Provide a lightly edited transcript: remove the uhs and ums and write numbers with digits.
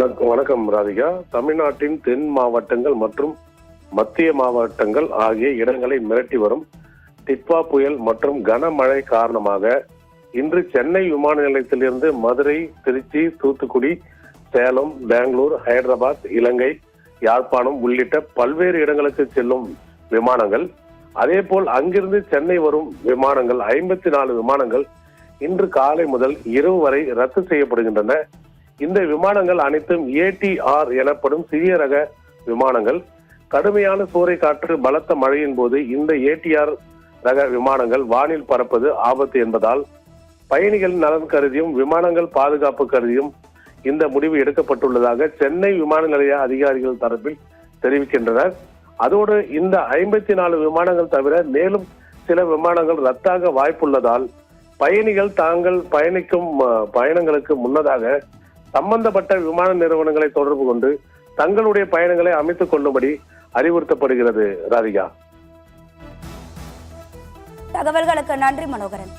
வணக்கம் ராதிகா. தமிழ்நாட்டின் தென் மாவட்டங்கள் மற்றும் மத்திய மாவட்டங்கள் ஆகிய இடங்களை மிரட்டி வரும் டிட்வா புயல் மற்றும் கனமழை காரணமாக இன்று சென்னை விமான நிலையத்திலிருந்து மதுரை, திருச்சி, தூத்துக்குடி, சேலம், பெங்களூர், ஹைதராபாத், இலங்கை, யாழ்ப்பாணம் உள்ளிட்ட பல்வேறு இடங்களுக்கு செல்லும் விமானங்கள், அதே போல் அங்கிருந்து சென்னை வரும் விமானங்கள் 54 விமானங்கள் இன்று காலை முதல் இரவு வரை ரத்து செய்யப்படுகின்றன. இந்த விமானங்கள் அனைத்தும் ATR எனப்படும் சிறிய ரக விமானங்கள். கடுமையான சூறை காற்று, பலத்த மழையின் போது இந்த ATR ரக விமானங்கள் வானில் பறப்பது ஆபத்து என்பதால் பயணிகள் நலன் கருதியும் விமானங்கள் பாதுகாப்பு கருதியும் இந்த முடிவு எடுக்கப்பட்டுள்ளதாக சென்னை விமான நிலைய அதிகாரிகள் தரப்பில் தெரிவிக்கின்றனர். அதோடு இந்த 54 விமானங்கள் தவிர மேலும் சில விமானங்கள் ரத்தாக வாய்ப்புள்ளதால் பயணிகள் தாங்கள் பயணிக்கும் பயணங்களுக்கு முன்னதாக சம்பந்தப்பட்ட விமான நிறுவனங்களை தொடர்பு கொண்டு தங்களுடைய பயணங்களை அமைத்துக் கொள்ளும்படி அறிவுறுத்தப்படுகிறது. ராதிகா, தகவல்களுக்கு நன்றி மனோகரன்.